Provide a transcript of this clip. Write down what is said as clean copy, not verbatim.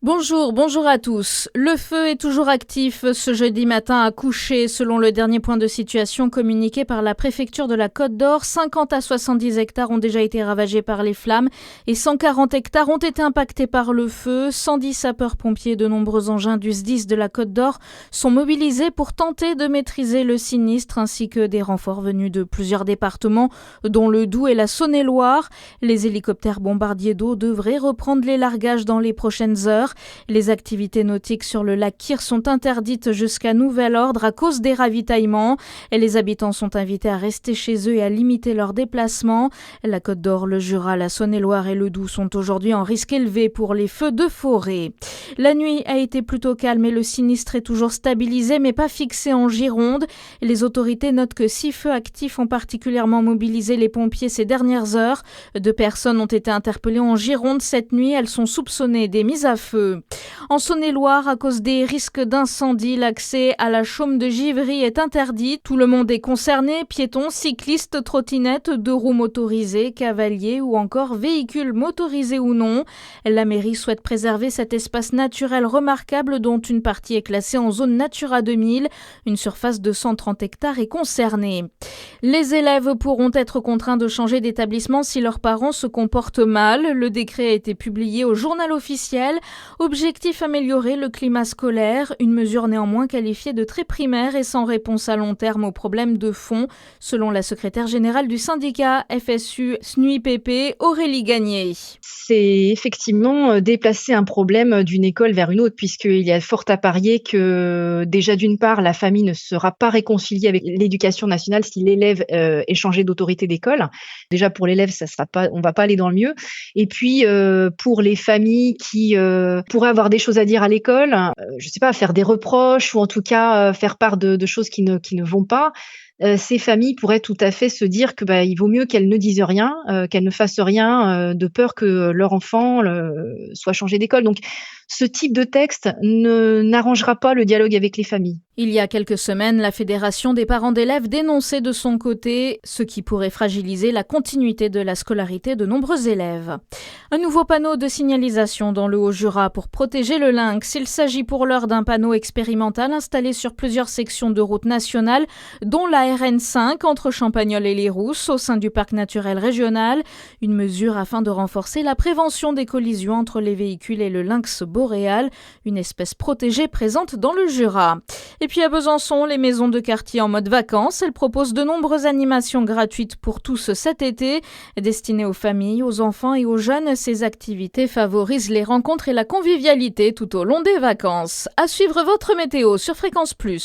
Bonjour à tous. Le feu est toujours actif ce jeudi matin à Couché. Selon le dernier point de situation communiqué par la préfecture de la Côte d'Or, 50 à 70 hectares ont déjà été ravagés par les flammes et 140 hectares ont été impactés par le feu. 110 sapeurs-pompiers et de nombreux engins du SDIS de la Côte d'Or sont mobilisés pour tenter de maîtriser le sinistre ainsi que des renforts venus de plusieurs départements dont le Doubs et la Saône-et-Loire. Les hélicoptères bombardiers d'eau devraient reprendre les largages dans les prochaines heures. Les activités nautiques sur le lac Kyr sont interdites jusqu'à nouvel ordre à cause des ravitaillements. Et les habitants sont invités à rester chez eux et à limiter leurs déplacements. La Côte d'Or, le Jura, la Saône-et-Loire et le Doubs sont aujourd'hui en risque élevé pour les feux de forêt. La nuit a été plutôt calme et le sinistre est toujours stabilisé mais pas fixé en Gironde. Les autorités notent que 6 feux actifs ont particulièrement mobilisé les pompiers ces dernières heures. 2 personnes ont été interpellées en Gironde cette nuit. Elles sont soupçonnées des mises à feu. En Saône-et-Loire, à cause des risques d'incendie, l'accès à la chaume de Givry est interdit. Tout le monde est concerné, piétons, cyclistes, trottinettes, 2 roues motorisées, cavaliers ou encore véhicules motorisés ou non. La mairie souhaite préserver cet espace naturel remarquable dont une partie est classée en zone Natura 2000. Une surface de 130 hectares est concernée. Les élèves pourront être contraints de changer d'établissement si leurs parents se comportent mal. Le décret a été publié au journal officiel. Objectif améliorer le climat scolaire, une mesure néanmoins qualifiée de très primaire et sans réponse à long terme aux problèmes de fond, selon la secrétaire générale du syndicat FSU SNUIPP, Aurélie Gagné. C'est effectivement déplacer un problème d'une école vers une autre, puisqu'il y a fort à parier que déjà d'une part, la famille ne sera pas réconciliée avec l'éducation nationale si l'élève est changé d'autorité d'école. Déjà pour l'élève, ça sera pas, on va pas aller dans le mieux. Et puis pour les familles qui pourraient avoir des choses à dire à l'école, je sais pas, faire des reproches ou en tout cas faire part de choses qui ne vont pas. Ces familles pourraient tout à fait se dire que il vaut mieux qu'elles ne disent rien, qu'elles ne fassent rien, de peur que leur enfant soit changé d'école. Donc ce type de texte n'arrangera pas le dialogue avec les familles. Il y a quelques semaines, la Fédération des parents d'élèves dénonçait de son côté ce qui pourrait fragiliser la continuité de la scolarité de nombreux élèves. Un nouveau panneau de signalisation dans le Haut-Jura pour protéger le lynx. Il s'agit pour l'heure d'un panneau expérimental installé sur plusieurs sections de route nationale, dont la RN5 entre Champagnole et Les Rousses au sein du parc naturel régional. Une mesure afin de renforcer la prévention des collisions entre les véhicules et le lynx boréal, une espèce protégée présente dans le Jura. Et puis à Besançon, les maisons de quartier en mode vacances, elles proposent de nombreuses animations gratuites pour tous cet été. Destinées aux familles, aux enfants et aux jeunes, ces activités favorisent les rencontres et la convivialité tout au long des vacances. À suivre votre météo sur Fréquence Plus.